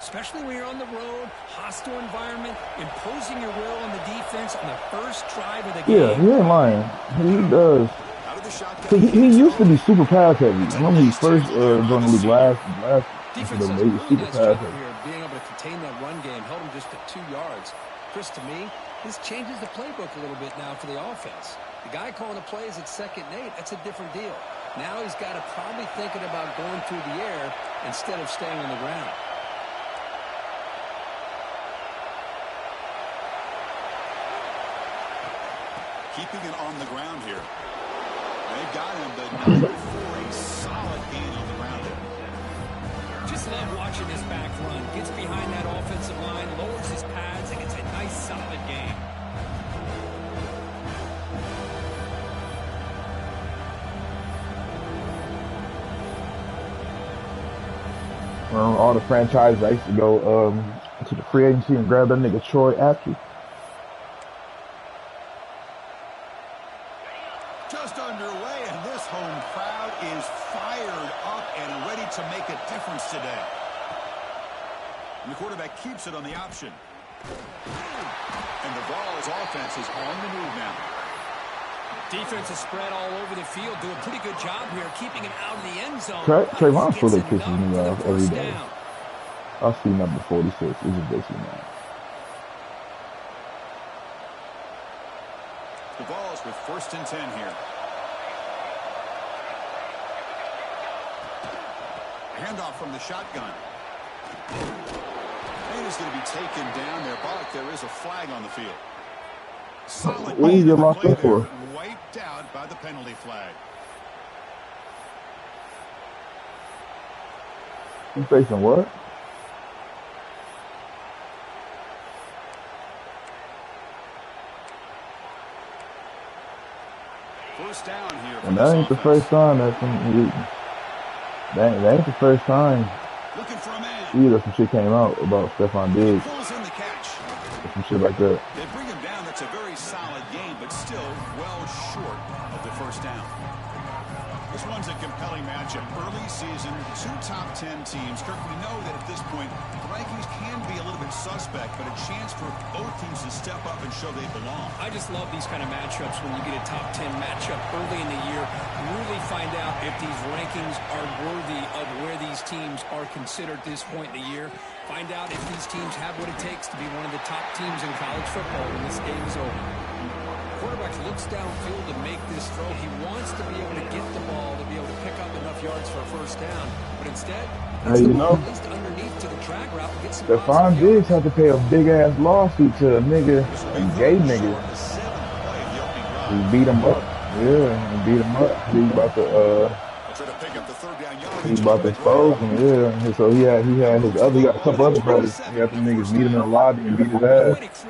Especially when you're on the road, hostile environment, imposing your will on the defense on the first drive of the game. Yeah, he ain't lying. He does. Cause he used to be super pass heavy. I remember he first joined the league last defense season, does a he was really super nice pass job heavy. here being able to contain that run game, held him just at 2 yards. Chris, to me, this changes the playbook a little bit now for the offense. The guy calling the plays at 2nd and 8, that's a different deal. Now he's got to probably thinking about going through the air instead of staying on the ground. Keeping it on the ground here. They've got him, but not for a solid gain on the ground. Just love watching this back run. Gets behind that offensive line, lowers his pads, and gets a nice, solid gain. All the franchises, I used to go to the free agency and grab that nigga Troy Apke. Just underway, and this home crowd is fired up and ready to make a difference today. And the quarterback keeps it on the option. And the Vols offense is on the move now. Defense is spread all over the field, do a pretty good job here, keeping it out of the end zone. Trayvon's really pisses me off every day. I'll see number 46. It's ridiculous, man. The Vols with 1st and 10 here. Handoff from the shotgun. And is going to be taken down there. But there is a flag on the field. Solid what did you get locked up for? Wiped out by the penalty flag. You facing what? First down here. And that ain't the first time that ain't the first time Looking for a man. either some shit came out about Stephon Diggs Pulls in the catch. or some shit like that. They bring him down. That's a very solid game, but still well short of the first down. This one's a compelling matchup. Early season, 2 top 10 teams. Kirk, we know that at this point, the rankings can be a little bit suspect, but a chance for both teams to step up and show they belong. I just love these kind of matchups when you get a top 10 matchup early in the year. Really find out if these rankings are worthy of where these teams are considered at this point in the year. Find out if these teams have what it takes to be one of the top teams in college football when this game is over. Quarterback looks downfield to make this throw. He wants to be able to get the ball to be able to pick up enough yards for a first down, but instead, Hey, you know, underneath to the drag route and get some Stephon Diggs had to pay a big ass lawsuit to a nigga, a gay nigga. He beat him up. Yeah, he beat him up. He about to expose him. Yeah. So he got a couple other brothers. He got them niggas meet him in the lobby and beat his ass.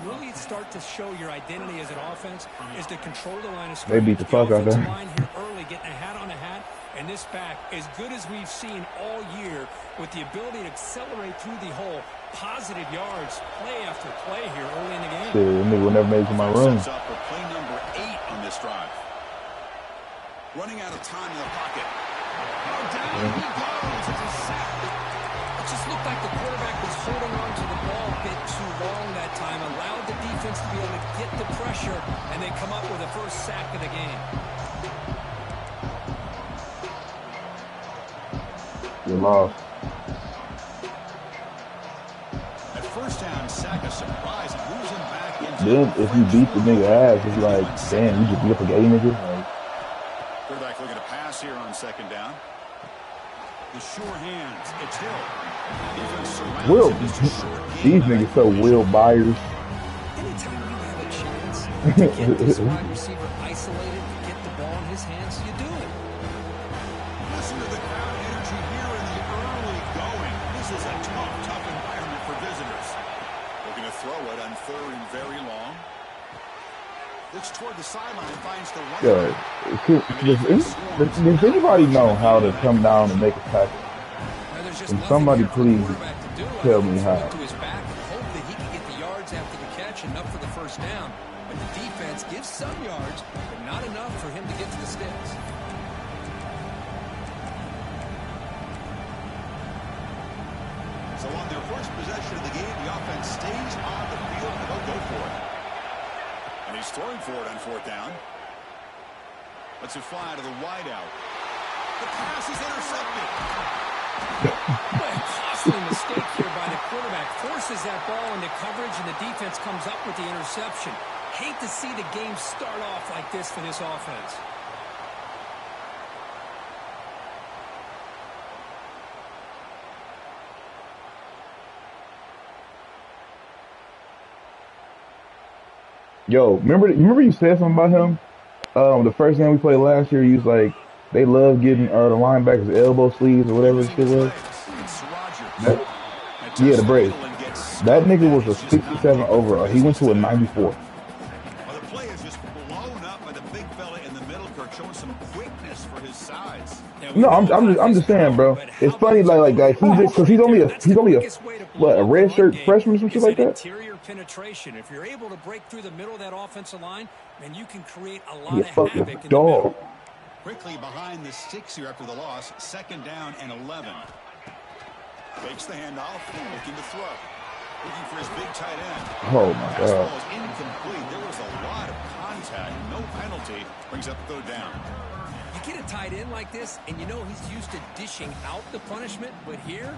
Really start to show your identity as an offense is to control the line of scrimmage. They beat the fuck out of them. Line here early, getting a hat on a hat, and this back as good as we've seen all year with the ability to accelerate through the hole. Positive yards, play after play here early in the game. Shit, that nigga will never make it to my room. Sets up for play number 8 on this drive. Running out of time in the pocket. Oh, down he goes. It's a sack. It just looked like the quarterback was holding on to the ball a bit too long that time, allowed the defense to be able to get the pressure, and they come up with the first sack of the game. You lost. At first down, sack a surprise and moves him back into. Then if you beat the nigga ass, it's like, damn, you just beat up a gay nigga. Like, quarterback looking to pass here on 2nd down. The sure hands. It's Hill. Will, these niggas so Will Byers. Anytime you have a chance to get this wide receiver isolated, to get the ball in his hands, you do it. Listen to the crowd energy here in the early going. This is a tough environment for visitors. Looking to throw it on 3rd and very long. Looks toward the sideline, finds the Does anybody know how to come down and make a tackle? Can somebody please tell me how? To his back and hope that he can get the yards after the catch, enough for the first down. But the defense gives some yards, but not enough for him to get to the sticks. So on their first possession of the game, the offense stays on the field and they'll go for it. And he's throwing for it on fourth down. Let's it fly to the wideout. The pass is intercepted. What a costly mistake here by the quarterback. Forces that ball into coverage, and the defense comes up with the interception. Hate to see the game start off like this for this offense. Yo, remember you said something about him? The first game we played last year, he was like, they love getting the linebackers elbow sleeves or whatever the shit was. Yeah, the Braves. That nigga was a 67 overall. He went to a 94. Well, the play is just blown up by the big fella in the middle, Kirk, showing some quickness for his size. No, I'm just saying, bro. It's funny, like guys, he's only a what, a red shirt freshman or some shit like that. Interior penetration. If you're able to break through the middle of that offensive line, then you can create a lot You of havoc fucking in the dog. middle. Quickly behind the sticks here after the loss. Second down and 11. Fakes the handoff, looking to throw. Looking for his big tight end. Oh my Fastball god. is incomplete. There was a lot of contact. No penalty. Brings up third down. You get a tight end like this, and you know he's used to dishing out the punishment, but here,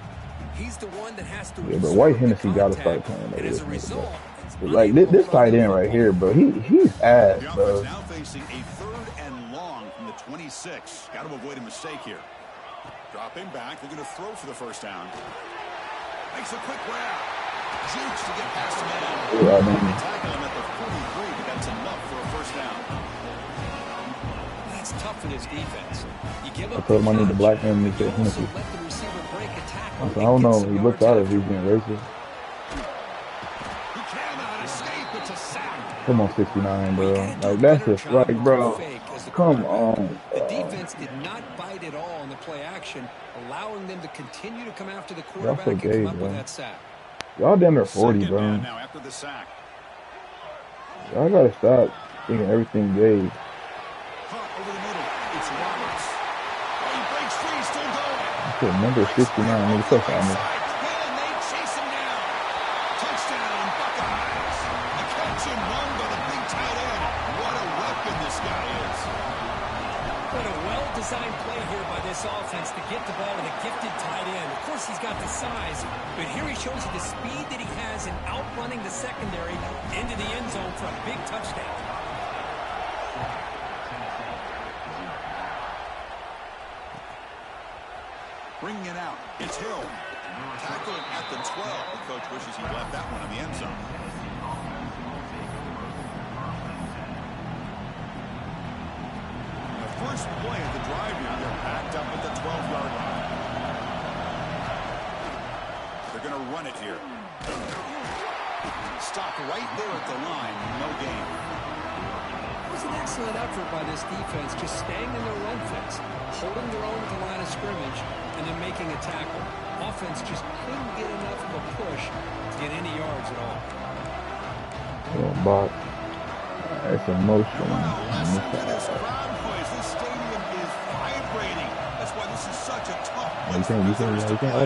he's the one that has to. Yeah, but White Hennessy gotta start playing like and as this. a result, Like this tight end right here, bro. He's ass, The bro. offense now facing a third and long from the 26. Got to avoid a mistake here. Dropping back. They're going to throw for the first down. Makes a quick grab. Jukes to get past the man. Yeah, I mean, Tackle him at the 43, but that's enough for a first down. that's tough for this defense. You give I up told him I need the touch, black man to you get also Hennessy. let the receiver break a tackle I said, I and don't get know. some He looked yards out after as he's being racist. He cannot escape. It's a sack. Come on, 69, bro. Well, you gotta do a Like that's better just job like, with bro. the fake as the Come quarterback. on. The defense did not bite at all in the play action, allowing them to continue to come after the quarterback so and gay, come up bro. with that sack. Y'all damn near 40, Second bro. down now after the sack. Y'all gotta stop thinking everything gay. Hunt over the middle. It's Roberts. Oh, he breaks free. Still going. I said number 69, nigga. Fuck Right on me. side. And they chase him down. Touchdown, Buckeyes. A catch and run by the big tight end. What a weapon this guy is. What a well-designed play here by this offense to get the ball to the gifted tight end. Of course, he's got the size, but here he shows you the speed that he has in outrunning the secondary into the end zone for a big touchdown. Bringing it out. It's Hill. Tackled at the 12. The coach wishes he left that one in the end zone. The first play of the drive here, they're backed up at the 12-yard line. They're going to run it here. Stop right there at the line. No gain. It was an excellent effort by this defense, just staying in their run fix, holding their own at the line of scrimmage, and then making a tackle. Offense just couldn't get enough of a push to get any yards at all. Oh, box. It's emotional. Listen to this crowd noise. This stadium is vibrating. That's why this is such a tough place for visitors to play.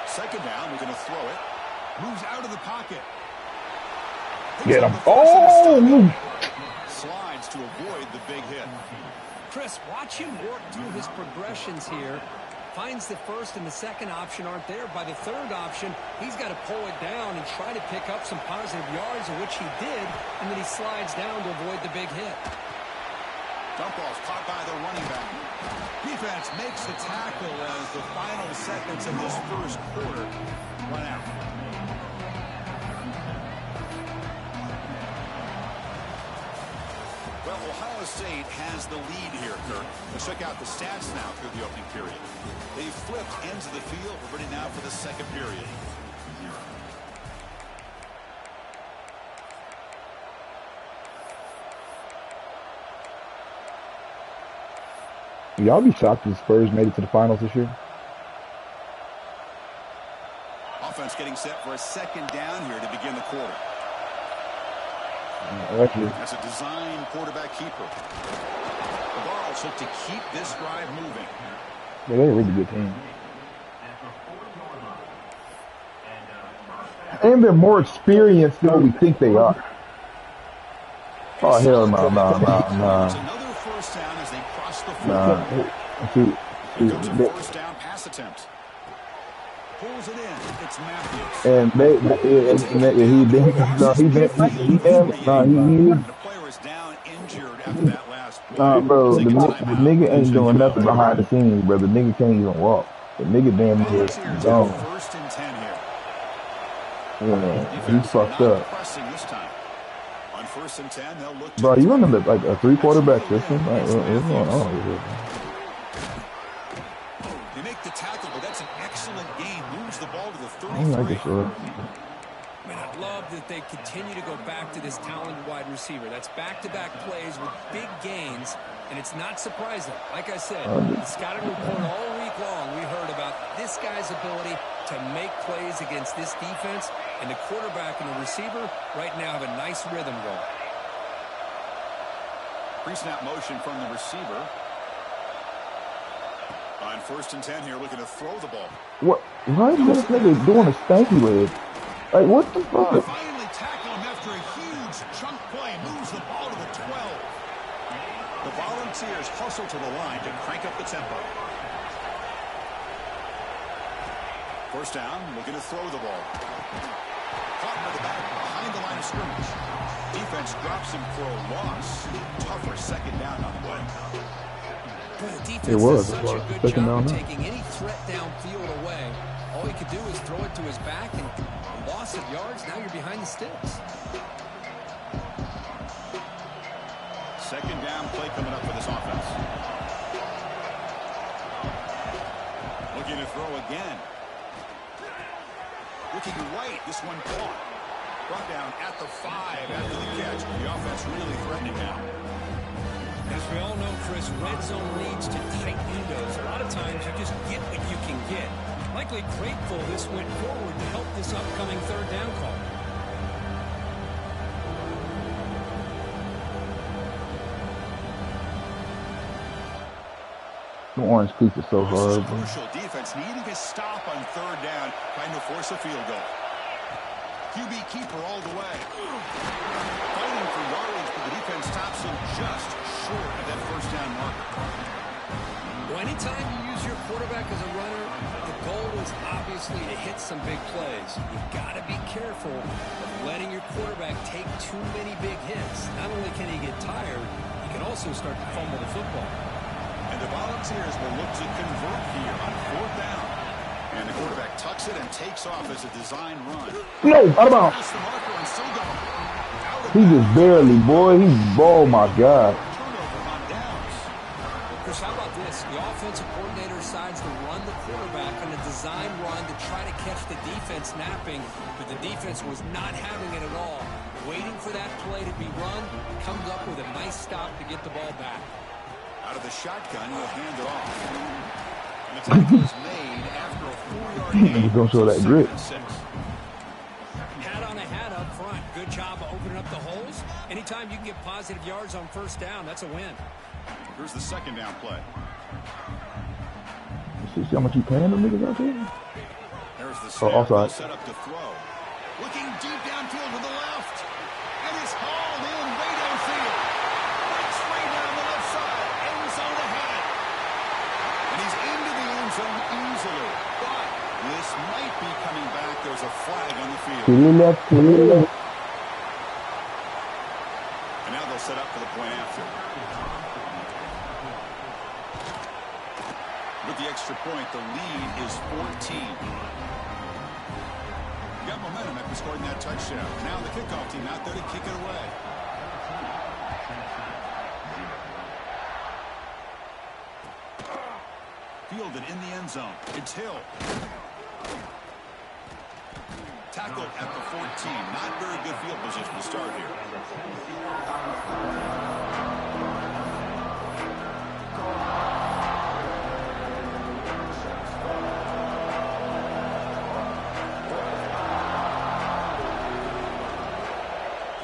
Second down, we're going to throw it. Moves out of the pocket. Get him. Oh! Slides to avoid the big hit. Chris, watch him work through his progressions here. Finds the first and the second option aren't there. By the third option, he's got to pull it down and try to pick up some positive yards, of which he did, and then he slides down to avoid the big hit. Dump ball's caught by the running back. Defense makes the tackle as the final seconds of this first quarter run out. Well, Ohio State has the lead here, Kirk. Let's check out the stats now through the opening period. They flipped ends of the field. We're ready now for the second period. Y'all be shocked if the Spurs made it to the finals this year. Offense getting set for a second down here to begin the quarter. Actually, That's a design quarterback keeper. The Vols look to keep this drive moving. they're a really good team. And they're more experienced than what we think they are. Oh, hell no, Another first down as they cross the 40. First down pass attempt. Pulls it in. It's Matthews. And the player is down injured after that last play. Bro, the nigga ain't doing nothing behind the scenes, bro. The nigga can't even walk. The nigga damn near gone. First and 10 here. Yeah, he's fucked up. This time. On first and 10, they'll look. Bro, you running like a 3-quarterback system? Like, what's going on here? They make the tackle, but that's an excellent game. Moves the ball to the 33. I don't like this, bro. I mean, I'd love that they continue to go back to this talented wide receiver. That's back-to-back plays with big gains, and it's not surprising. Like I said, the scouting report all week long, we heard about this guy's ability to make plays against this defense, and the quarterback and the receiver right now have a nice rhythm going. Pre-snap motion from the receiver. On first and 10 here, looking to throw the ball. What? Why is this nigga doing a stanky leg? Like, what the fuck? Finally tackle him after a huge chunk play. Moves the ball to the 12. The Volunteers hustle to the line to crank up the tempo. First down, looking to throw the ball. Caught by the back behind the line of scrimmage. Defense drops him for a loss. Tougher second down on the way. The defense does such a good job of taking any threat downfield away. All he could do is throw it to his back, and loss of yards, now you're behind the sticks. Second down play coming up for this offense. Looking to throw again. Looking right, this one caught. Brought down at the 5 after the catch. The offense really threatening now. As we all know, Chris, red zone leads to tight windows. A lot of times you just get what you can get. Likely grateful this went forward to help this upcoming third down call. The orange cleats are so hard. Crucial defense needing a stop on third down, trying to force a field goal. QB keeper all the way. Fighting for yardage, but the defense stops him just short of that first down marker. Well, anytime you use your quarterback as a runner, the goal is obviously to hit some big plays. You've got to be careful of letting your quarterback take too many big hits. Not only can he get tired, he can also start to fumble the football. And the Volunteers will look to convert here on fourth down. And the quarterback tucks it and takes off as a design run. No, out of bounds. He just barely, boy. Oh my God. Chris, how about this? The offensive coordinator decides to run the quarterback on a design run to try to catch the defense napping, but the defense was not having it at all. Waiting for that play to be run, comes up with a nice stop to get the ball back. Out of the shotgun, he'll hand it off. And the tackle is made after a 4-yard gain. He's going to show that grit. Hat on a hat up front. Good job of opening up the holes. Anytime you can get positive yards on first down, that's a win. Here's the second down play. See how much you paying them niggas out there? There's the snap. Offside. Set up to throw. Looking deep downfield to the left. And it's hauled in way downfield. Breaks free down the left side. End zone ahead. And he's into the end zone easily. But this might be coming back. There's a flag on the field. To the left, to the left. And now they'll set up for the point after. With the extra point, the lead is 14. Got momentum after scoring that touchdown. Now the kickoff team out there to kick it away. Fielded in the end zone. It's Hill. Tackled at the 14. Not very good field position to start here.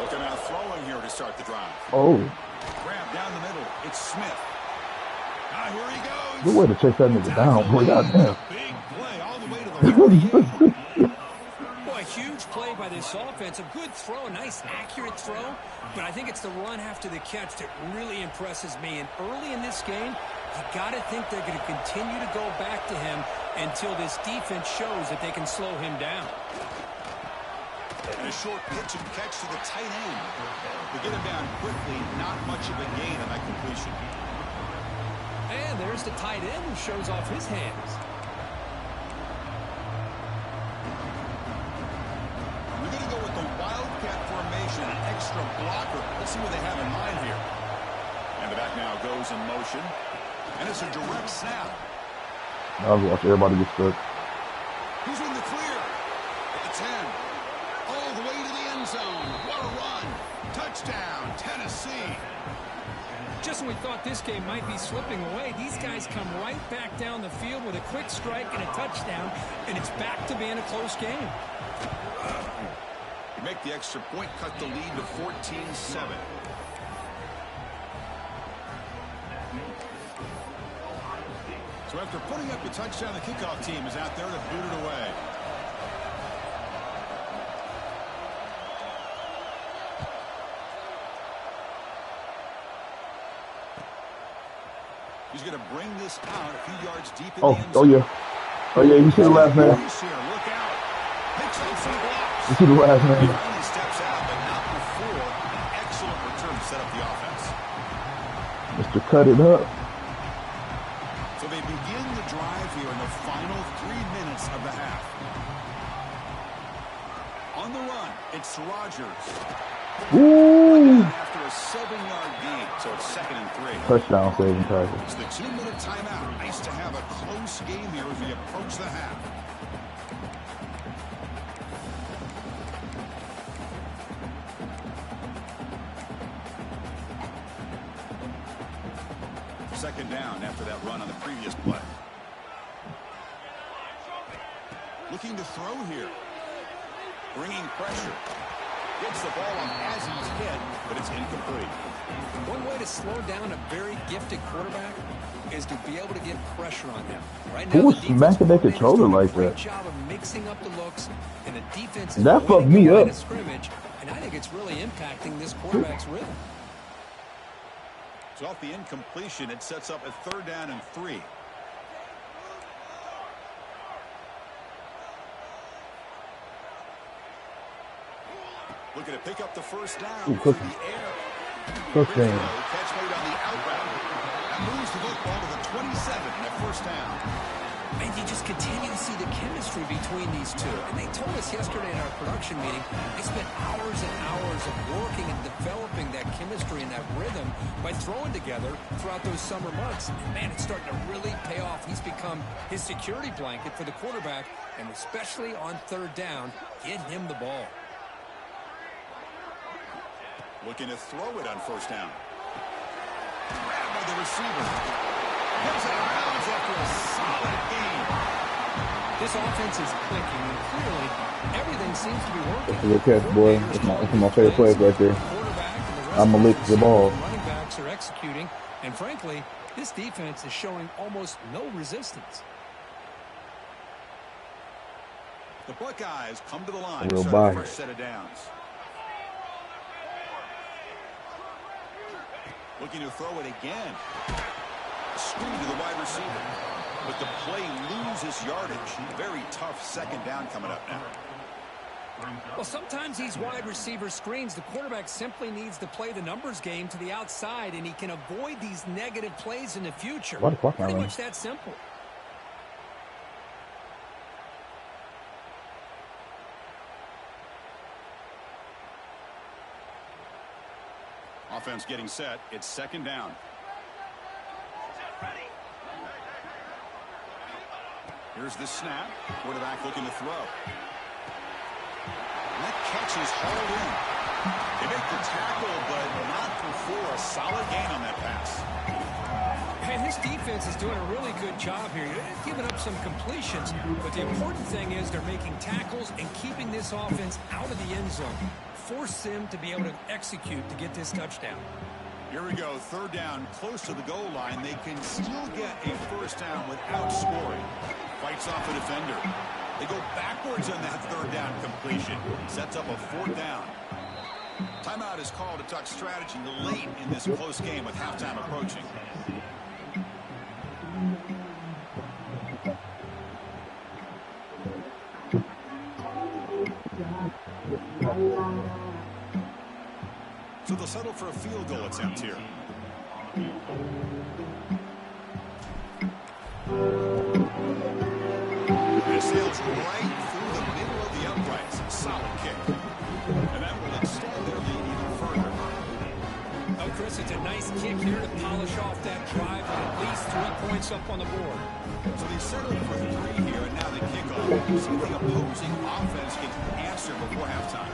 Looking out throwing here to start the drive. Oh. Grab down the middle. It's Smith. Now here he goes. Good way to chase that nigga down, boy. Goddamn. Big play all the way to the 48. Boy, huge play by this offense. A good throw, a nice accurate throw, but I think it's the run after the catch that really impresses me. And early in this game, you got to think they're going to continue to go back to him until this defense shows that they can slow him down. And a short pitch and catch to the tight end. They get him down quickly, not much of a gain on that completion. And there's the tight end who shows off his hands. We're going to go with the Wildcat formation, an extra blocker. Let's see what they have in mind here. And the back now goes in motion. And it's a direct snap. I'll watch everybody get stuck. He's in the clear at the 10. All the way to the end zone. What a run. Touchdown, Tennessee. Just when we thought this game might be slipping away, these guys come right back down the field with a quick strike and a touchdown, and it's back to being a close game. You make the extra point, cut the lead to 14-7. So after putting up a touchdown, the kickoff team is out there to boot it away. He's going to bring this out a few yards deep in the end zone. Oh, yeah. Oh, yeah, you see the last man. Look out. Picks up some blocks. You see the last man. He finally steps out, but not before an excellent return to set up the offense. Mr. Cut It Up. So they begin the drive here in the final 3 minutes of the half. On the run, it's Rodgers. Woo! After a 7-yard gain, so it's 2nd and 3. Touchdown saving tackle. It's the 2-minute timeout. Nice to have a close game here as we approach the half. Second down after that run on the previous play. Looking to throw here. Bringing pressure. Gets the ball on as he's hit, but it's incomplete. One way to slow down a very gifted quarterback is to be able to get pressure on him. Right now, who was smacking that controller like that? Job of mixing up the looks, and the defense is that fucked me up. Scrimmage, and I think it's really impacting this quarterback's rhythm. So off the incompletion, it sets up a 3rd down and 3. Looking to pick up the first down through the air. First down. Catch made on the out route. That moves the football to the 27 and a first down. And you just continue to see the chemistry between these two. And they told us yesterday in our production meeting, they spent hours and hours of working and developing that chemistry and that rhythm by throwing together throughout those summer months. And man, it's starting to really pay off. He's become his security blanket for the quarterback, and especially on 3rd down, get him the ball. Looking to throw it on first down. Grabbed by the receiver. Goes out of bounds after a solid game. This offense is clicking, and clearly everything seems to be working. That's a good catch, boy. That's my favorite plays right there. I'm going to lick the ball. Running backs are executing, and frankly, this defense is showing almost no resistance. The Buckeyes come to the line Real to start the buy. first set of downs. Looking to throw it again. Screen to the wide receiver. But the play loses yardage. Very tough 2nd down coming up now. Well, sometimes these wide receiver screens, the quarterback simply needs to play the numbers game to the outside, and he can avoid these negative plays in the future. Pretty much that simple. Offense getting set. It's 2nd down. Here's the snap. Quarterback looking to throw. And that catch is hauled in. They make the tackle, but not before a solid gain on that pass. And this defense is doing a really good job here. They're giving up some completions, but the important thing is they're making tackles and keeping this offense out of the end zone. Force them to be able to execute to get this touchdown. Here we go. 3rd down, close to the goal line. They can still get a first down without scoring. Fights off a defender. They go backwards on that third down completion. Sets up a fourth down. Timeout is called to talk strategy late in this close game with halftime approaching. So they'll settle for a field goal attempt here. It sails right through the middle of the uprights. Solid kick. And that will extend their lead even further. Oh, Chris, it's a nice kick here to polish off that drive with at least 3 points up on the board. So they settled for 3 here, and now they kick off. See if the opposing offense can answer before halftime.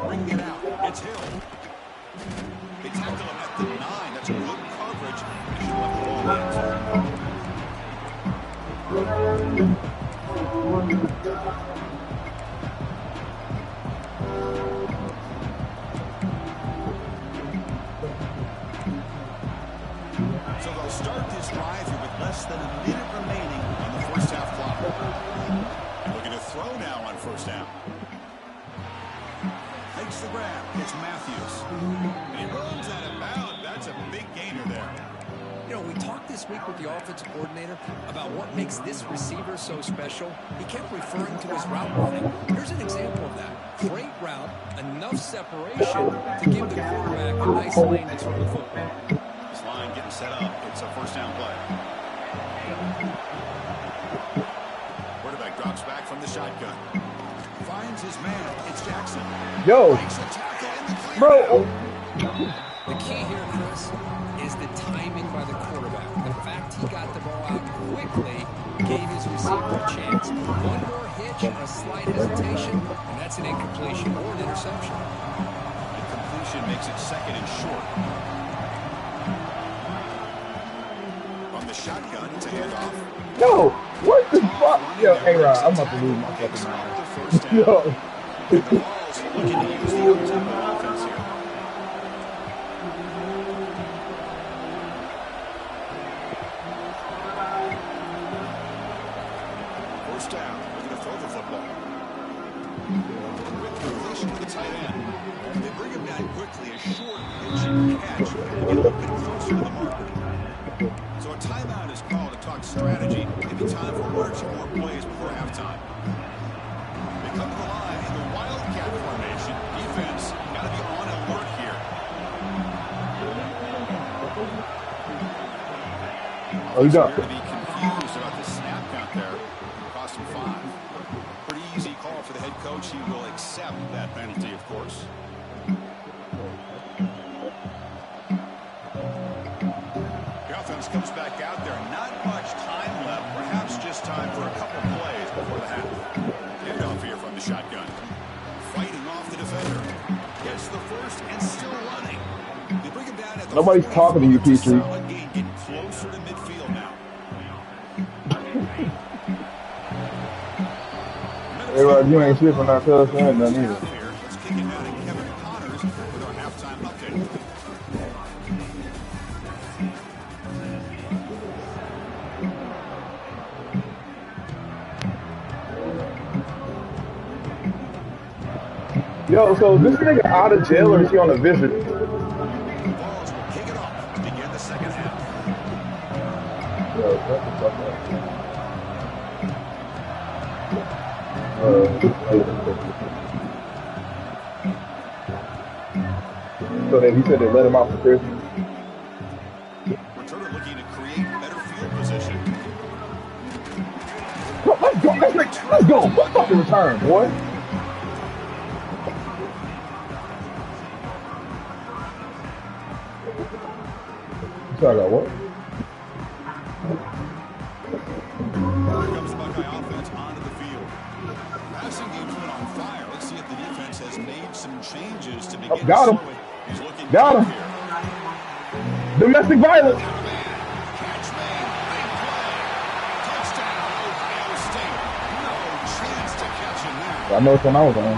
Bring it out. It's Hill. They tackle him at the 9. That's good coverage. They should let the ball in. So they'll start this drive here with less than a minute remaining on the first half clock. Looking to throw now on first down. Takes the grab. It's Matthews. And he runs out of bounds. That's a big gainer there. You know, we talked this week with the offensive coordinator about what makes this receiver so special. He kept referring to his route running. Here's an example of that. Great route, enough separation to give the quarterback a nice lane to throw the football. This line getting set up. It's a first down play. Quarterback drops back from the shotgun. Finds his man. It's Jackson. Yo. Bro. The key here, Chris, is the timing by the quarterback. The fact he got the ball out quickly gave his receiver a chance. One more hitch, a slight hesitation, and that's an incompletion or an interception. Incompletion makes it second and short. On the shotgun, it's a handoff. Yo, what the fuck? Yo, A-Rod, I'm about to lose my fucking mind. Yo. The Balls looking to use the up-tempo offense here. First down. They're going to throw the football. With completion to the tight end. They bring him down quickly. A short pitch and catch. Get a little bit closer to the mark. So a timeout is called to talk strategy. Maybe time for 1 or 2 more plays before halftime. They come to the line in the Wildcat formation. Defense got to be on alert here. Oh, you got to be confused about the snap count there. Cost him 5. Pretty easy call for the head coach. He will accept that penalty, of course. The offense comes back out there. Not much time left. Perhaps just time for a couple plays before the half. Handoff here from the shotgun. Fighting off the defender. Gets the first and still running. They bring him down at the Nobody's talking to you, Petrie. solid gain, getting closer to midfield now. A-Rod, you ain't shit for not telling us nothing either. Let's kick it down to Kevin Connors with our halftime update. Yo, so this nigga out of jail or is he on a visit? Balls will kick it off to begin the second half. Yo, shut the fuck up. So then he said they let him out for Christmas. Returner looking to create better field position. Let's go, let's go. Let's fucking return, boy. Sorry about what? Here comes the Buckeye offense onto the field. Passing game's been on fire. Let's see if the defense has made some changes to begin. Got him. He's looking Got him. here. Domestic violence. Catch made. Big play. Touchdown, Ohio State. No chance to catch him there. I know it's when I was on.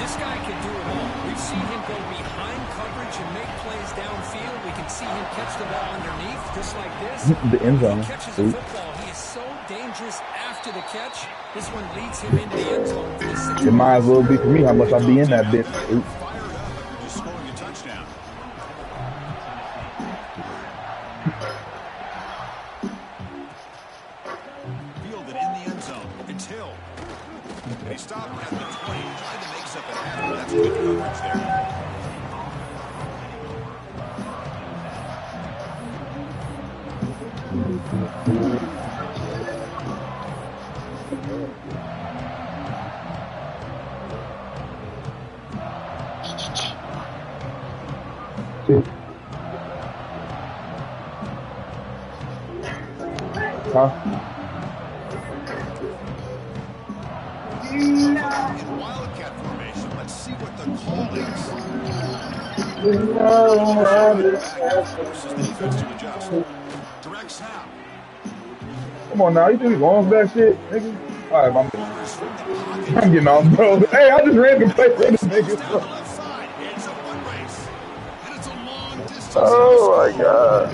This guy can do it all. We've seen him go behind coverage and make plays downfield. We can see him catch the ball underneath, just like this. The end zone. He catches the football. He is so dangerous after the catch. This one leads him into the end zone. It might as well be for me how much I be in that bitch. Fired up after just scoring a touchdown. Fielded in the end zone. It's Hill. He stopped at the 20, tried to make something happen. That's good coverage there. Huh? In Wildcat formation, let's see what the call is. Forces the defense to adjust. Direct snap. Come on now, you think we going back shit, nigga? All right, I'm getting off, bro. Hey, I just ran the play for this nigga. Bro. It's a foot race. And it's a long distance. Oh my god.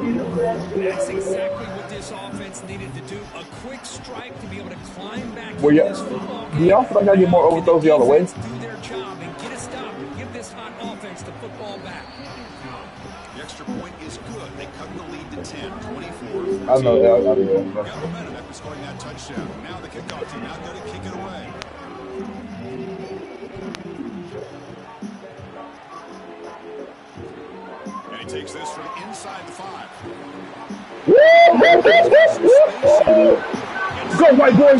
That's exactly what this offense needed to do. A quick strike to be able to climb back Well, into this football game. do y'all feel like I get more overthrows the other way? Do their job and get a stop and give this hot offense the football back. The extra point is good. They cut the lead to 10, 24. I know that. Got momentum after scoring that touchdown. Now the kickoff team out there to kick it away. And he takes this from inside the 5. Go, white boy!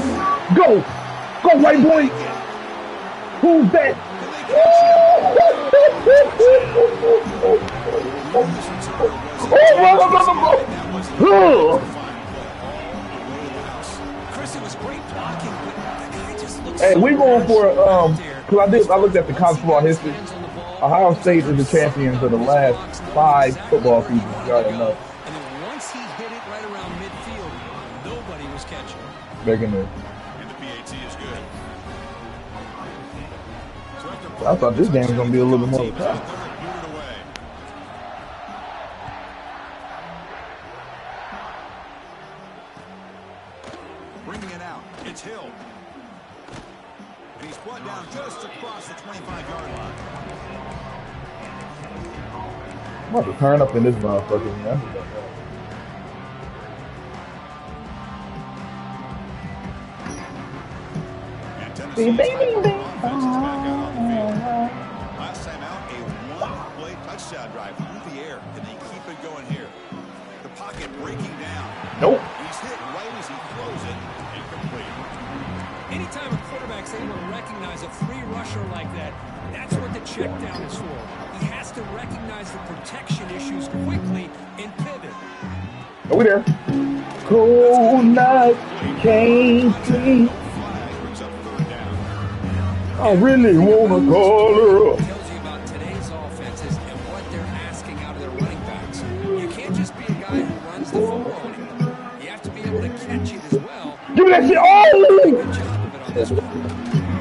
Go! Go, white boy! Who's that? Chris, it was great blocking, but that guy just looks Hey, so we going for because I looked at the college football history. Ohio State is the champions of the last 5 football seasons. You already know. And then once he hit it right around midfield, nobody was catching. Back in there. And the PAT is good. So I thought this game was gonna be a little bit more tough. Bringing it out. It's Hill. And he's brought down just across the 25-yard line. I'm about to turn up in this motherfucker, man. And Tennessee is back on the field. Last time out, a one-play touchdown drive through the air. Can they keep it going here? The pocket breaking down. Nope. He's hit right as he throws it. Incomplete. Anytime a quarterback's able to recognize a free rusher like that, that's what the check down is for. He has to recognize the protection issues quickly and pivot. Over there. Cold night, can't sleep. I really wanna call her up. It tells you about today's offenses and what they're asking out of their running backs. You can't just be a guy who runs the football anymore. You have to be able to catch it as well. Give me that shit. Oh! Good job of it on this one.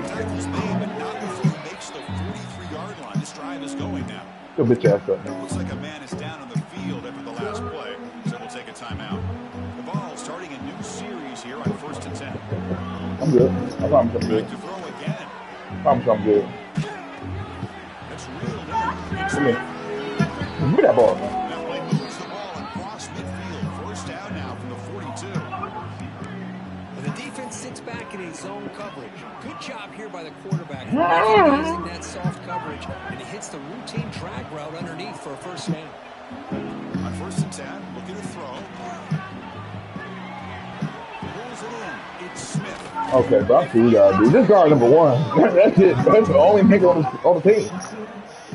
Tackles made, but not before he makes the 43-yard line. This drive is going now. Go bitch ass up, man. Looks like a man is down on the field after the last play, so we'll take a timeout. The ball starting a new series here on 1st and 10. I'm good. I promise I'm good. Back to throw again. I promise I'm good. That's reeled in. Come here. Give me that ball, man. That play moves the ball across midfield. 1st down now from the 42. And the defense sits back in a zone coverage. Good job here by the quarterback, recognizing that soft coverage, and he hits the routine drag route underneath for a 1st down. On 1st and 10, looking to throw. Pulls it in. It's Smith. Okay, bro, I see what we gotta do. This guard number 1. That's it. That's the only nigga on the team.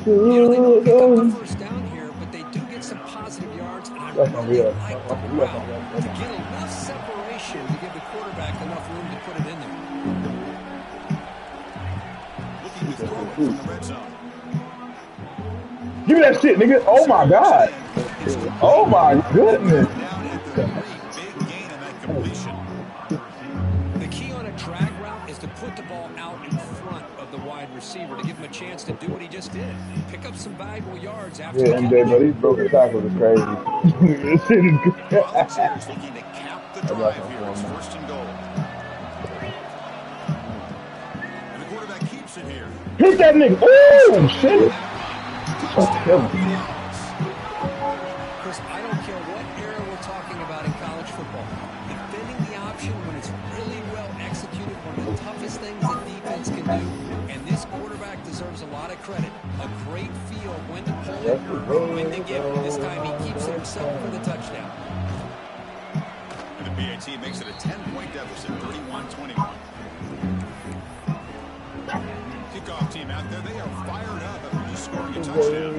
You know, they don't pick up the 1st down here, but they do get some positive yards, and I That's really unreal. like the route to get enough separation to give the quarterback enough room to put it in there. Looking to throw it from the red zone. Give me that shit, nigga. Oh my god. Oh my goodness. Down after the big gain on that completion. The key on a drag route is to put the ball out in front of of the wide receiver to give him a chance to do what he just did. Pick up some valuable yards after Yeah, MJ, but these broken tackles are crazy. This shit is good. Volunteers looking to cap the I got drive some here. for It's him. first and goal. And the quarterback keeps it here. Hit that nigga. Oh, shit. Oh, kill him. Chris, I don't care what era we're talking about in college football. Defending the option when it's really well executed, one of the toughest things that defense can do. And this quarterback deserves a lot of credit. A great feel when to pull it, when to give it. This time he keeps it himself for the touchdown. And the PAT makes it a 10-point deficit, 31-21. Kickoff team out there, they are fired up after just scoring a touchdown.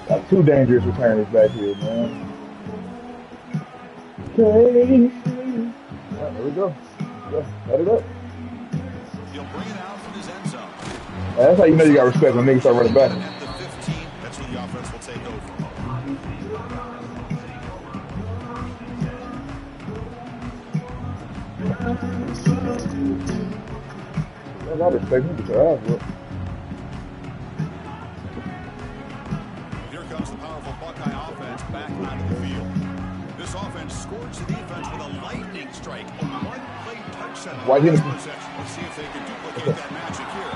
Got two dangerous returners back here, man. Okay. Yeah, there we go. Let it up. He'll bring it out from his end zone. That's how you know you got respect when niggas start running back. At the 15, that's where the offense will take over. I respect him to your ass, bro. Here comes the powerful Buckeye offense back onto the field. This offense scores the defense with a lightning strike. A one-play touchdown. Why didn't he? Let's see if they can duplicate that magic here.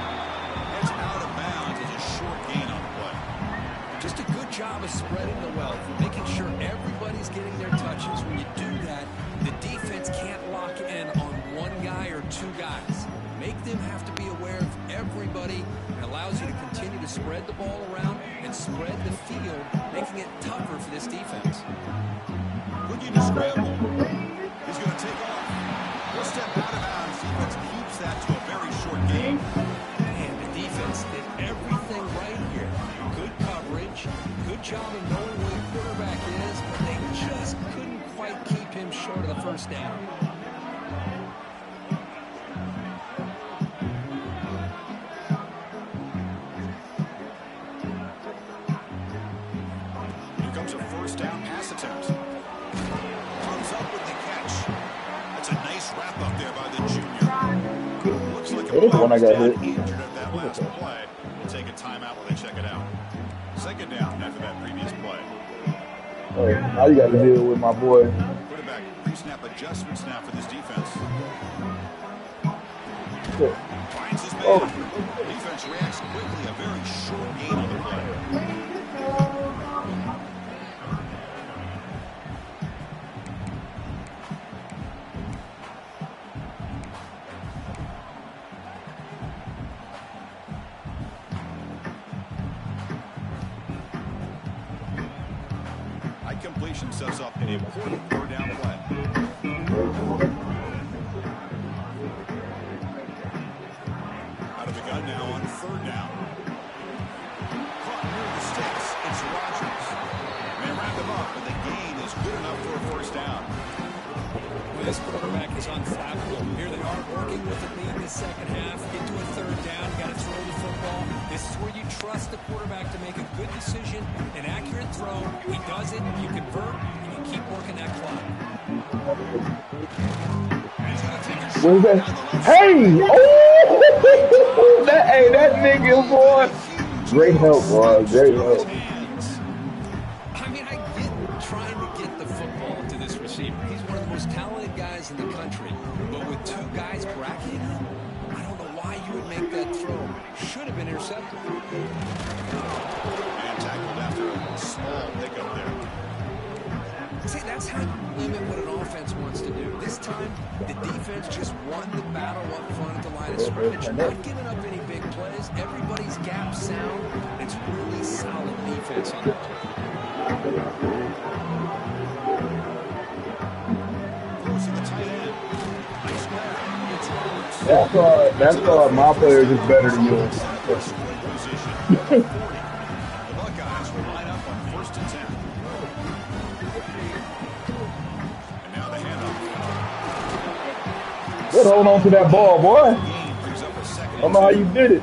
It's out of bounds. It's a short gain on the play. Just a good job of spreading the wealth, making sure everybody's getting their touches. When you do that, the defense can't lock in on one guy or two guys. Make them have to be aware of everybody. It allows you to continue to spread the ball around and spread the field, making it tougher for this defense. Looking to scramble. He's going to take off. He'll step out of bounds. Defense keeps that to a very short gain. And the defense did everything right here. Good coverage, good job of knowing where the quarterback is, but they just couldn't quite keep him short of the first down. Here comes a first down pass attempt. Comes up with the catch. That's a nice wrap up there by the junior. Looks like a It is the one I got hit. injured at that last play. We'll take a timeout while they check it out. Second down after that previous play. Hey, now you got to deal with my boy. Quarterback pre-snap adjustments now for this defense. Shit. Finds his man. Oh. Defense reacts quickly. A very short gain on the play. High completion sets up an important third down play. Out of the gun now on third down. Caught near the sticks. It's Rodgers. They wrap him up, but the gain is good enough for a first down. Well, this quarterback is unflappable. Here they are working with the lead in the second half. Get to a third down. Got to throw the football. This is where you trust the quarterback to make a good decision, an accurate throw. He does it, you convert, and you keep working that clock. What is that? Hey! Oh! that nigga, boy. Great help, boy. Great help. I mean, I get trying to get the football to this receiver. He's one of the most talented guys in the country. But with two guys bracketing him, I don't know why you would make that throw. Should have been intercepted. And tackled after a small pickup there. See, that's how you limit what an offense wants to do. This time, the defense just won the battle up front at the line of scrimmage. Not giving up any big plays. Everybody's gap sound. It's really solid defense on that play. Throws to the tight end. Nice grab. That's why my players is better than yours. The Buckeyes will line up on first and 10. And now the handoff. Good, hold on to that ball, boy. Gain brings up a second. I don't know how you did it,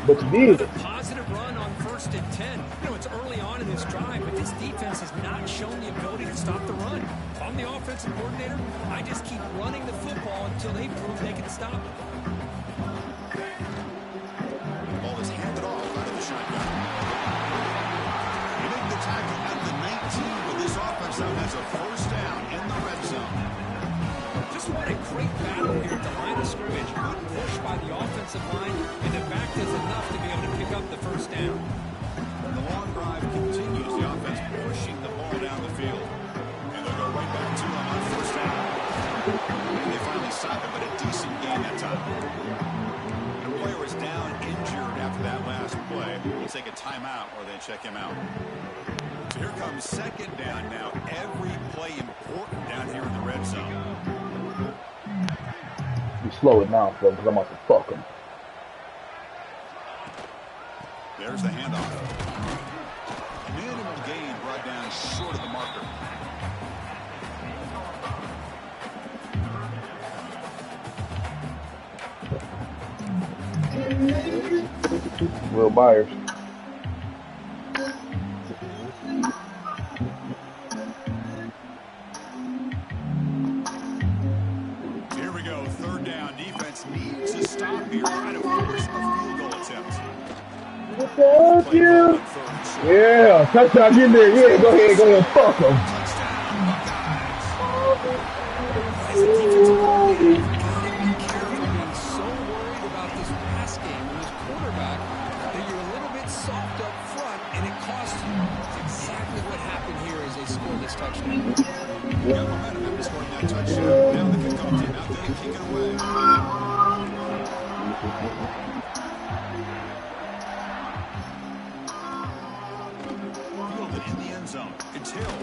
but you did. A positive run on first and 10. again, you know, it's early on in this drive, but this defense has not shown the ability to stop the run. If I'm the offensive coordinator, I just keep running the football until they prove they can stop it. The ball is handed off out of the shotgun. He made the tackle at the 19, but this offense now has a first down in the red zone. Just what a great battle here at the line of scrimmage. Good push by the offensive line, and the back does enough to be able to pick up the first down. The long drive continues. The offense pushing the ball down the field. And they'll go right back to him on first down. And they finally stop it, but a decent game that time. The player was down injured after that last play. We'll take a timeout or they check him out. So here comes second down now. Every play important down here in the red zone. You slow it down, bro, because I'm about to fuck him. There's the handoff. Minimal gain brought down short of the marker. Will Byers. Here we go. Third down. Defense needs to stop here. Trying to force a field goal attempt. Fuck you. Yeah, touchdown, get there. Yeah, go ahead, fuck him. As a defensive coordinator, you've got to be careful being so worried about this pass game and this quarterback that you're a little bit soft up front, and it costs you. It's exactly what happened here as they scored this touchdown. Yeah, momentum after scoring that touchdown. Now the kickoff team out there to kick it away. Fielded in the end zone. It's Hill.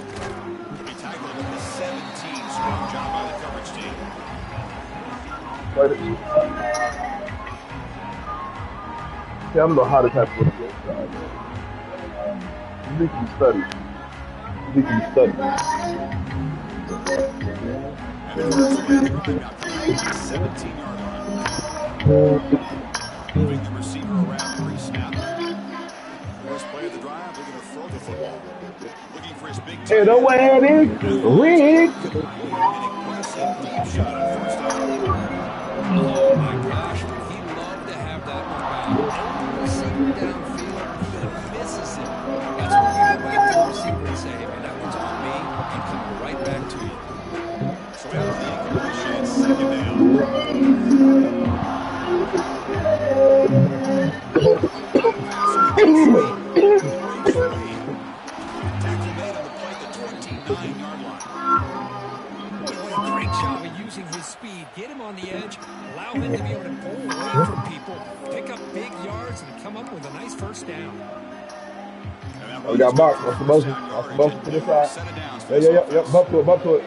He tackled at the 17. Strong job by the coverage team. See, I don't know how to tackle with the good side. You can study. You can study. And the first play of the drive now coming out to the 17-yard line. Moving the receiver around pre-snap. First play of the drive, looking to throw the football. Looking for his big Hey, don't worry, Rick. An aggressive deep shot on first down. Oh my gosh, would he love to have that one back. Open receiver downfield, even misses it. That's where you look at the receiver and say, hey man, that one's on me, and come right back to you. So after the incompletion, it's second down. Tackle made on the play at the 29-yard line. What a great job of using his speed. Get him on the edge, allow him to be able to pull away from people, pick up big yards, and come up with a nice first down. We got box. What's the motion? What's the motion to this side? Yeah. Bump to it.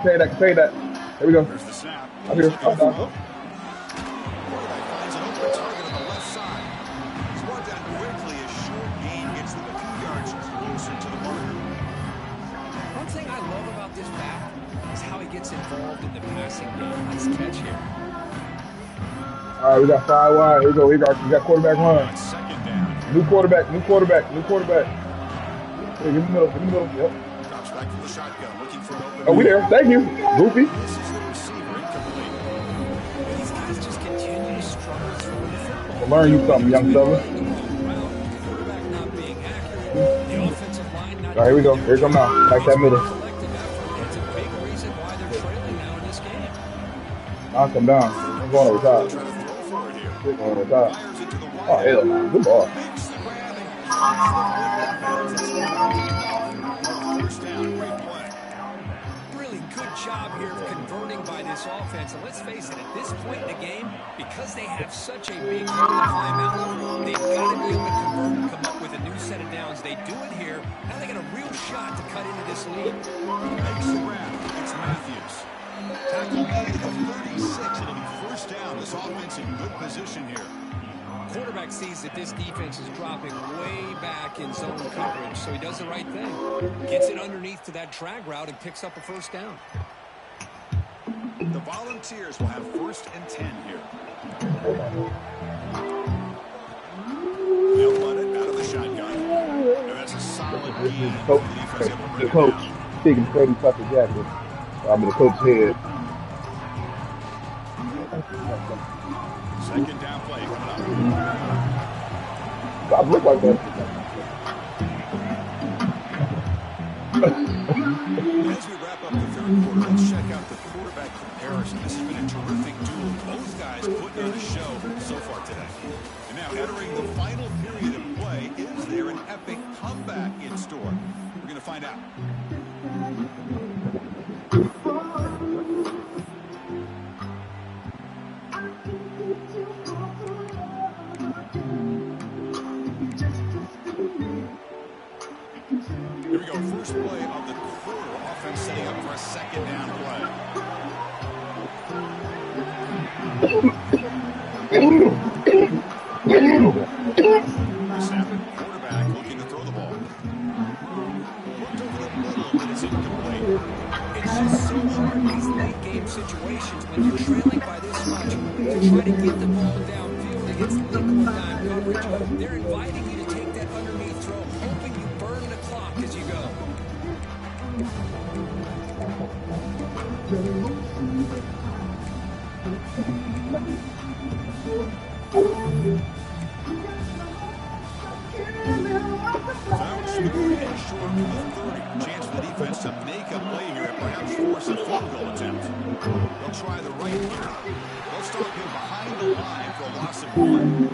Contain that. Here we go. There's the snap. Up here. Up down. Quarterback finds an open target on the left side. He's brought down quickly as short gain gets them a few yards closer to the marker. One thing I love about this back is how he gets involved in the passing game. Nice catch here. All right, we got 5 wide. Here we go. We got quarterback run. On second down. New quarterback. Hey, in the middle. Yep. Drops back from the shotgun, looking for an open. Oh, we there. Thank you. Goofy. This is the receiver incomplete. These guys just continue to struggle throwing the football. I'll learn you something, young fella. Quarterback not being accurate, the offensive line not. All right, here we go. Here come now. Back that middle. Collective effort. It's a big reason why they're trailing now in this game. Knock him down. I'm going over top. Try to throw for it here. Going over top. Fires into the Oh, wide. hell no. Good ball. Makes the grab and keeps the football. First down, great play. Really good job here of converting by this offense. And let's face it, at this point in the game, because they have such a big hill to climb out, they've got to be able to convert and come up with a new set of downs. They do it here. Now they got a real shot to cut into this lead. Makes the grab. It's Matthews. Tackle made at the 36. It'll be first down. This offense in good position here. Quarterback sees that this defense is dropping way back in zone coverage, so he does the right thing. Gets it underneath to that drag route and picks up a first down. The Volunteers will have first and 10 here. They'll run it out of the shotgun. gain for Coach, the defense able to the bring it coach, down. taking Freddie Tucker jacket. I'm the coach's head. Second down play coming up. I look like that. As we wrap up the third quarter, let's check out the quarterback comparison. This has been a terrific duel. Both guys putting on a show so far today. And now entering the final period of play, is there an epic comeback in store? We're going to find out. Here we go, first play of the quarter. Offense setting up for a second down play. Snap it, quarterback looking to throw the ball. Looked over the middle, but it's incomplete. It's just so hard in these late game situations when you're trailing by this much to try to get the ball downfield against nickel and dime coverage. They're inviting you to take that underneath throw, hoping you burn the clock as you go. Found third and short from the 30. Chance for the defense to make a play here and perhaps force a field goal attempt. They'll try the right here. They'll start here behind the line for a loss of 1.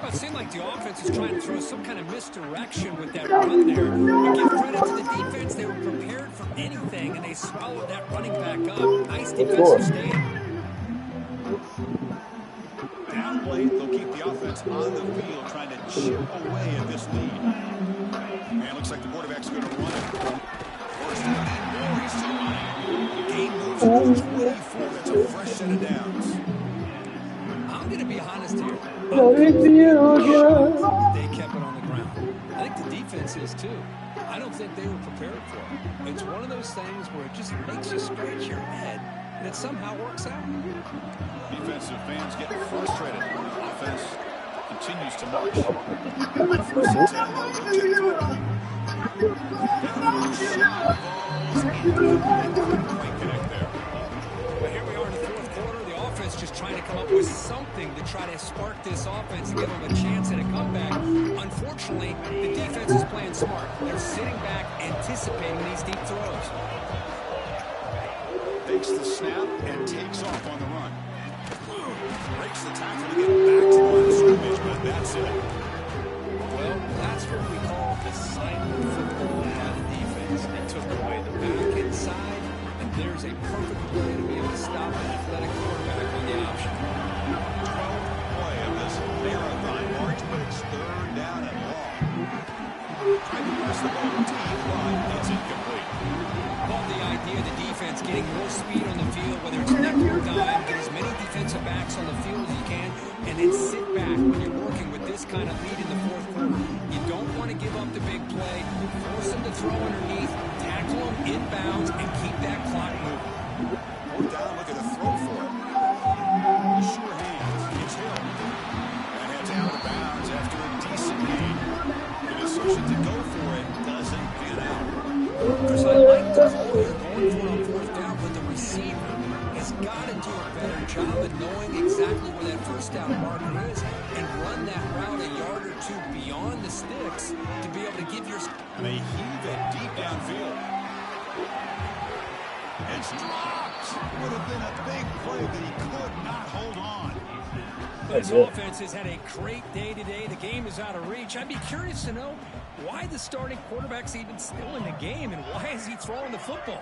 Well, it seemed like the offense is trying to throw some kind of misdirection with that run there. You give credit to the defense. They were prepared for anything, and they swallowed that running back up. Nice defensive stand. Down late, they'll keep the offense on the field, trying to chip away at this lead. And it looks like the quarterback's going to run it. First down and more, he's still running. Game moves to 24. That's a fresh set of downs. I'm going to be honest here. They kept it on the ground. I think the defense is too. I don't think they were prepared for it. It's one of those things where it just makes you scratch your head, and it somehow works out. Defensive fans get frustrated. Offense continues to march. First and 10, they'll rotate to it. Couldn't quite connect there. But here we are in the fourth quarter. The offense just trying to come up with something to try to spark this offense and give them a chance at a comeback. Unfortunately, the defense is playing smart. They're sitting back, anticipating these deep throws. Takes the snap and takes off on the run. Breaks the tackle to get back to the line of scrimmage, but that's it. Well, that's what we call the silent football by the defense. They took away the back inside, and there's a perfect play to be able to stop an athletic quarterback on the option. 12th play of this marathon march, but it's third down and long. Tried to press the ball deep, but it's incomplete. Love the idea of the defense getting more speed on the field, whether it's nickel or dime, get as many defensive backs on the field as you can, and then sit back when you're working with this kind of lead in the fourth quarter. You don't want to give up the big play, force them to throw underneath, tackle them inbounds, and keep that clock moving. Fourth down, look at the throw for it. Sure hands, it's Hill. And heads out of bounds after a decent gain. The decision to go for it doesn't pan out. Because I like the call here going for it on fourth down, but the receiver has got to do a better job of knowing exactly where that first down marker is and run that route a yard or two beyond the sticks to be able to give your... And they heave it deep downfield. It's dropped. Would have been a big play, but he could not hold on. This offense has had a great day today. The game is out of reach. I'd be curious to know why the starting quarterback's even still in the game and why is he throwing the football?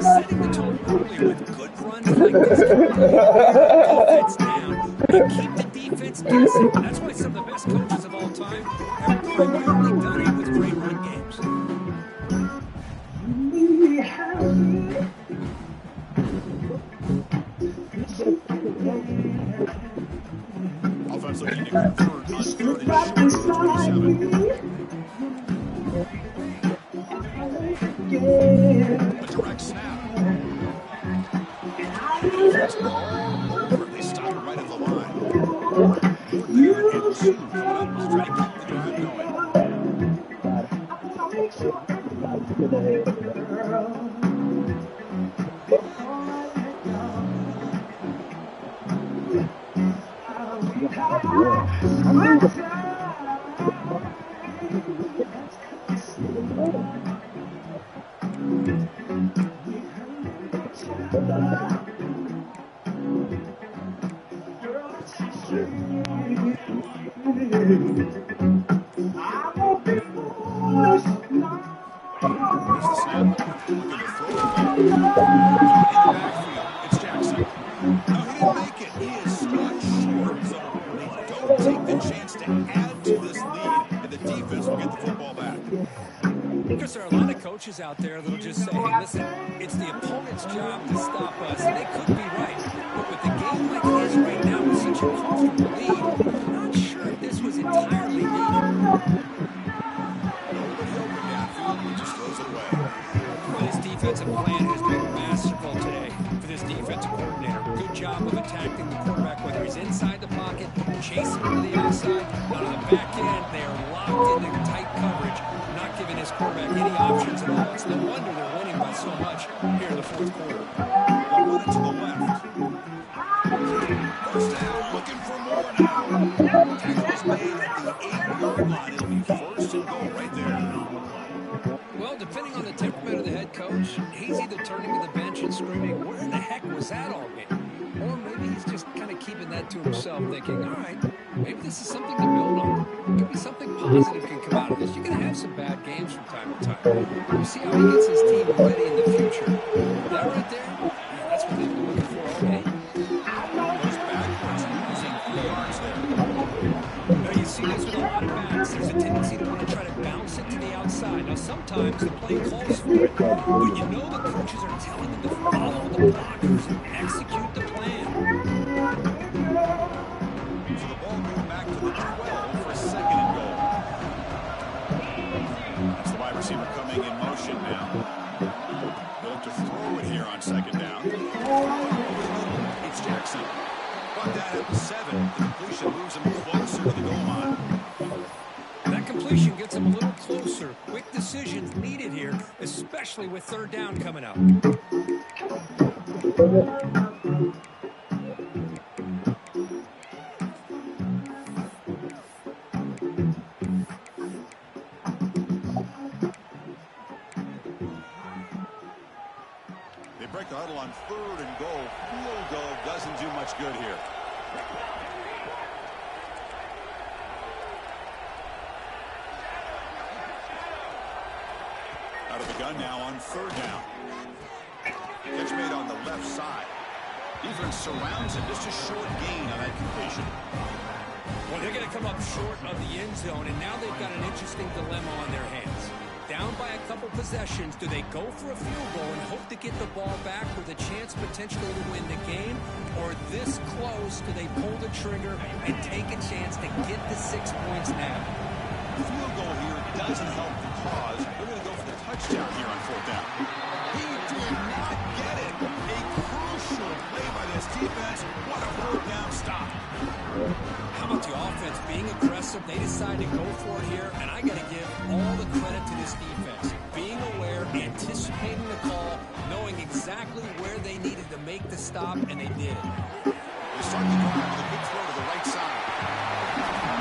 Setting the tone early with good runs like this. Defense down and keep the defense guessing. That's why some of the best coaches of all time have primarily done it with great run games. Boyz looking to convert on 3rd and short from the 27. A direct snap. Defense all over. They stop it right at the line. 4th down and 2 coming up. Let's try to keep the drive going. Out there that'll just say, hey, listen, it's the opponent's job to stop us, and they could be right. But with the game like it is right now, with such a comfortable lead, I'm not sure if this was entirely needed. Nobody open downfield, he just throws it away. Well, this defensive plan has been masterful today for this defensive coordinator. Good job of attacking the quarterback, whether he's inside the pocket, chasing him to the outside, out of the back end. They are locked into tight coverage, not giving his quarterback any options at all. It's no wonder they're winning by so much here in the 4th quarter. They'll run it to the left. First down, looking for more now. Tackle is made at the 8-yard line. It'll be 1st and goal right there. Well, depending on the temperament of the head coach, he's either turning to the bench and screaming, where in the heck was that all game? Or maybe he's just kind of keeping that to himself, thinking, all right, maybe this is something to build on. Could be something positive can come out of this. You're going to have some bad games from time to time. We'll see how he gets his team ready in the future. That right there, yeah, that's what they've been looking for all day. Goes backwards, losing 3 yards there. Now, you see this with a lot of backs. There's a tendency to want to try to bounce it to the outside. Now, sometimes the play calls for it, but you know the coaches are telling them to follow the blockers and execute the plan. So the ball going back to the 12 for 2nd and goal. That's the wide receiver coming in motion now. They'll look to throw it here on 2nd down. It's Jackson. Brought that at the 7. The completion moves him closer to the goal line. That completion gets him a little closer. Quick decisions needed here, especially with 3rd down coming up. They break the huddle on 3rd and goal. Field goal doesn't do much good here. Out of the gun now on 3rd down. Catch made on the left side. Defense surrounds him. Just a short gain on that completion. Well, they're going to come up short of the end zone, and now they've got an interesting dilemma on their hands. Down by a couple possessions, do they go for a field goal and hope to get the ball back with a chance potentially to win the game? Or this close, do they pull the trigger and take a chance to get the 6 points now? The field goal here doesn't help the cause. They're going to go for the touchdown here on 4th down. He did not get it. A crucial play by this defense. What a 4th down stop. How about the offense being aggressive? They decide to go for it here, and I got to give all the credit to this defense. Being aware, anticipating the call, knowing exactly where they needed to make the stop, and they did it. They start the drive with a big throw to the right side.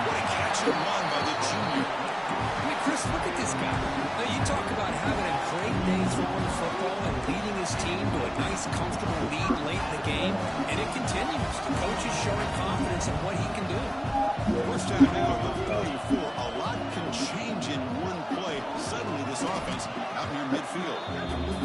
What a catch and run by the junior. I mean, Chris, look at this guy. Now, you talk about having a great day throwing the football and leading his team to a nice, comfortable lead late in the game, and it continues. The coach is showing confidence in what he can do. First down now at the 44. A lot can change in one play. Suddenly, this offense out near midfield.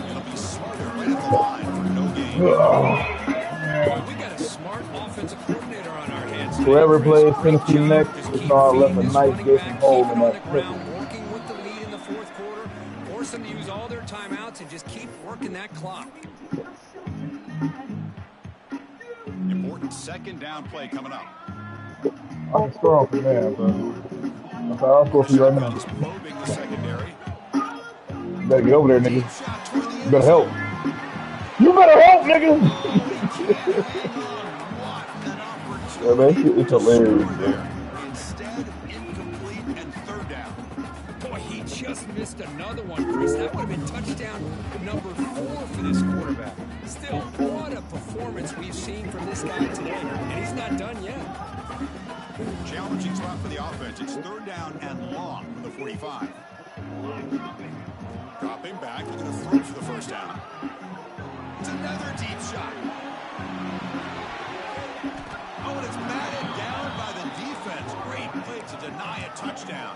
It'll be smarter right at the line for no gain. Well, we got a smart offensive coordinator on our hands. Whoever plays Tennessee next, I'll let the nice get some hold in that pick. Working with the lead in the 4th quarter, force them to use all their timeouts and just keep working that clock. Important 2nd down play coming up. I can score on from there, bro. That's how I'll score for you right now. Just probing the secondary. You better get over there, nigga. Deep shot toward the You end better help. zone. You better help, nigga! He can't hang on. What an Yeah, man, opportunity shit is to hilarious, score bro. there. Instead, incomplete and third down. Boy, he just missed another one, Chris. That would have been touchdown number 4 for this quarterback. Still, what a performance we've seen from this guy today. And he's not done yet. Challenging spot for the offense. It's third down and long from the 45. Dropping back, looking to throw for the first down. It's another deep shot. Oh, and it's batted down by the defense. Great play to deny a touchdown.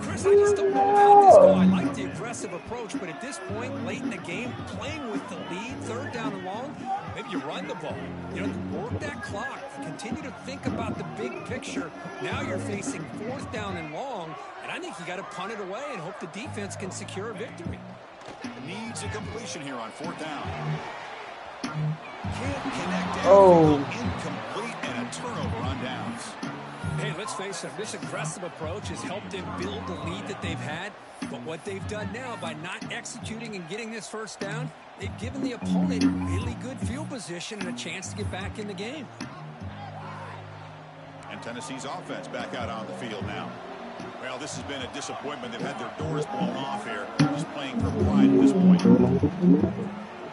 Chris, I just don't know about this call. I like the aggressive approach, but at this point, late in the game, playing with the lead, third down and long, maybe you run the ball. You know, work that clock. Continue to think about the big picture. Now you're facing fourth down and long, and I think you got to punt it away and hope the defense can secure a victory. Needs a completion here on fourth down. Can't connect Oh. incomplete and a turnover on downs. Hey, let's face it, this aggressive approach has helped them build the lead that they've had. But what they've done now by not executing and getting this first down, they've given the opponent really good field position and a chance to get back in the game. And Tennessee's offense back out on the field now. Well, this has been a disappointment. They've had their doors blown off here. Just playing for pride at this point.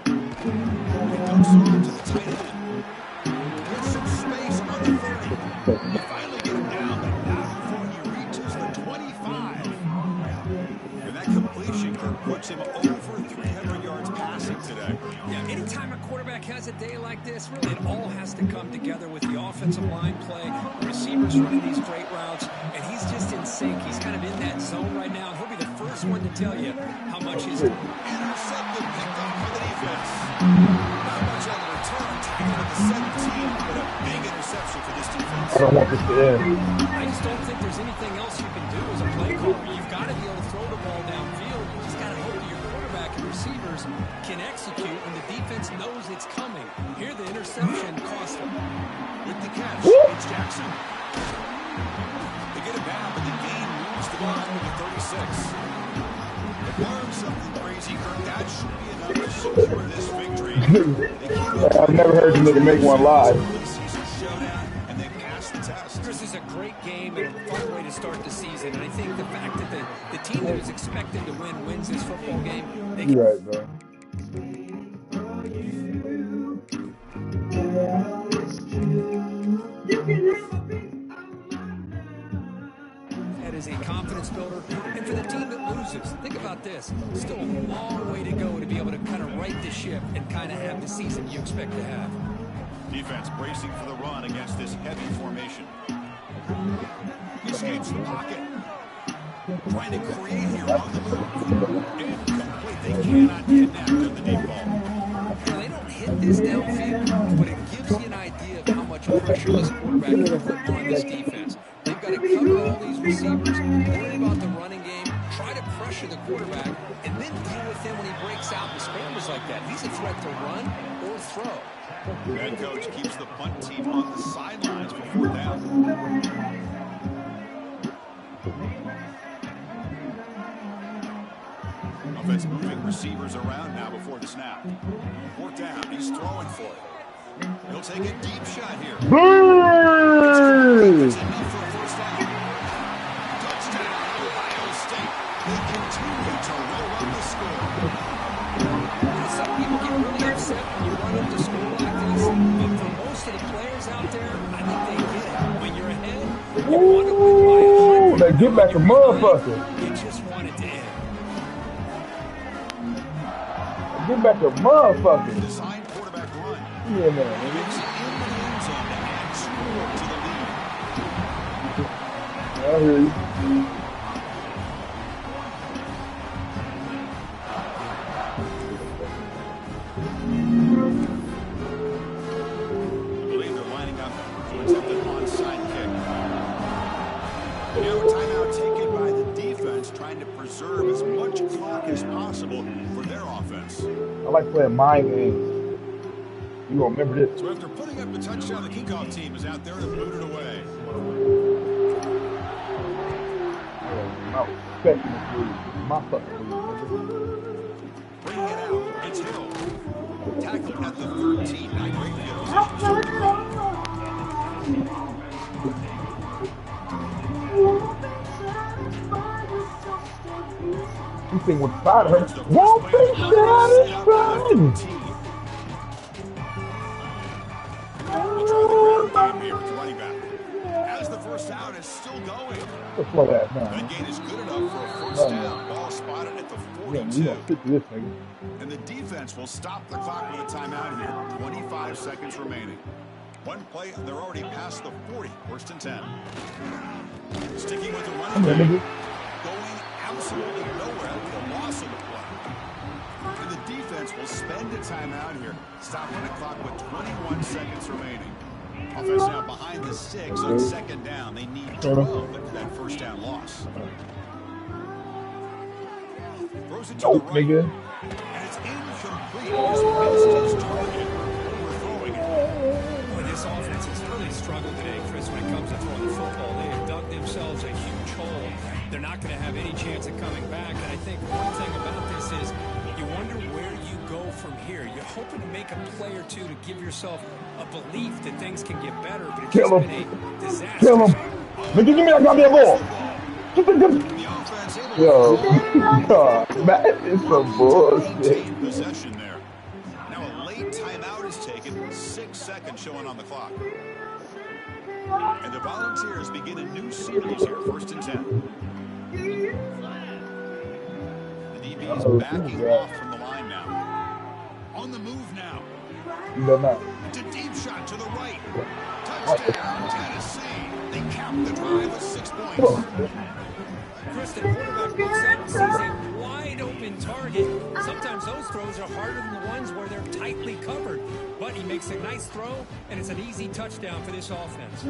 It dumps off to the tight end. There's some space on the 30. You finally get him down, but not before he reaches the 25. And that completion, Kirk, puts him over 300 yards passing today. Yeah, anytime a quarterback has a day like this, really it all has to come together with the offensive line play, the receivers running these great routes, and he's just in sync. He's kind of in that zone right now. He'll be the first one to tell you how much he's... Intercepted, picked off by the defense. Not much on the return, taken at the 17, but a big interception for this defense. I don't want this to end. I just don't think there's anything else you can do as a play caller. You've got to be able to throw the ball downfield. You just got to hope that your quarterback and receivers can execute when the defense knows it's coming. Here, the interception cost them. With the catch, it's Jackson. They get it back, but the gain moves the ball to the 36. Learn something crazy, Kirk. That should be enough to secure this victory. I've never heard you nigga make one live. Season showdown, and they passed the test. This is a great game and a fun way to start the season. And I think the fact that the team that was expected to win wins this football game, they can... You're right, bro. That is a confidence builder. And for the team that loses, think about this. Still a long way to go to be able to kind of right the ship and kind of have the season you expect to have. Defense bracing for the run against this heavy formation. Escapes the pocket. Trying to create here on the move. Incomplete. They cannot connect on the deep ball. Now, they don't hit this downfield, but it gives you an idea of how much pressure this quarterback can put on this defense. They've got to cover all these receivers, worry about the running game, try to pressure the quarterback, and then deal with him when he breaks out and scrambles like that. He's a threat to run or throw. Head coach keeps the punt team on the sidelines for fourth down. Offense moving receivers around now before the snap. Fourth down. He's throwing for it. He'll take a deep shot here. It's enough for a first down. Touchdown, Ohio State. They continue to roll up the score. Some people get really upset when you run up the score like this, but for most of the players out there, I think they get it. When you're ahead, you want to win by 100. They get back a motherfucker. You just want it to end. Get back a motherfucker. Design quarterback run. Yeah, man. Makes it in the end zone to add score to the lead. I hear you. I believe they're lining up to attempt an onside kick. Now a timeout taken by the defense, trying to preserve as much clock as possible for their offense. I like playing mind games. You gonna remember this? So after putting up The touchdown, the kickoff team is out there to boot it away. My fucking Bringing it out. It's Hill. Tackled at the 13. Not great field position. This thing was fire. Won't be satisfied. As the first down is still going. That gain is good enough for a first down. Ball spotted at the 42. And the defense will stop the clock with a timeout here. 25 seconds remaining. One play, they're already past the 40. First and 10. Sticking with the running back. Going absolutely nowhere with a loss of the play. And the defense will spend a timeout here, stopping the clock with 21 seconds remaining. Offense now behind the 6 on second down. They need 12 for that first down loss. Throws it to the right. And it's incomplete. He's missed his target. We're throwing it. Boy, this offense has really struggled today, Chris, when it comes to throwing the football. They have dug themselves a huge hole. They're not going to have any chance of coming back. And I think one thing about this is you wonder where you go from here. You're hoping to make a play or two to give yourself a belief that things can get better, but it's just been a disaster. Kill him. Nigga, give me that goddamn ball. Yo, that is some bullshit. Possession there. Now a late timeout is taken. 6 seconds showing on the clock. And the Volunteers begin a new series here. First and 10. The DB is backing off from the line now. On the move now. It's a deep shot to the right. Touchdown, Tennessee. They cap the drive with 6 points. Chris, the quarterback looks up and sees a wide open target. Sometimes those throws are harder than the ones where they're tightly covered. But he makes a nice throw, and it's an easy touchdown for this offense.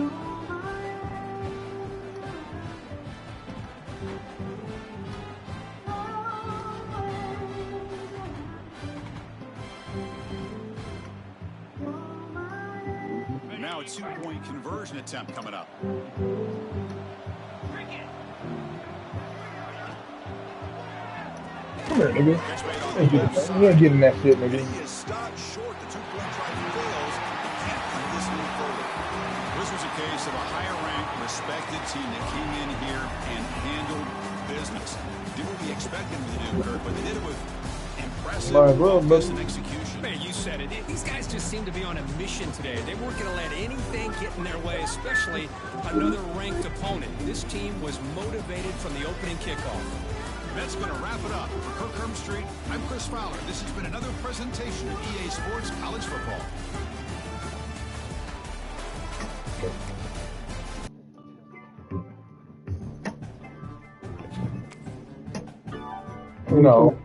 Now a 2-point conversion attempt coming up. Come here, nigga. You ain't getting that shit, nigga. He is stopped short. The 2-point try fails. He can't put this any further. This was a case of a higher-ranked, respected team that came in here and handled business. Did what we expected them to do, Kurt, but they did it with impressive focus and execution. Man, you said it. These guys just seem to be on a mission today. They weren't going to let anything get in their way, especially another ranked opponent. This team was motivated from the opening kickoff. That's going to wrap it up. For Kirk Hermstreet, I'm Chris Fowler. This has been another presentation of EA Sports College Football. No.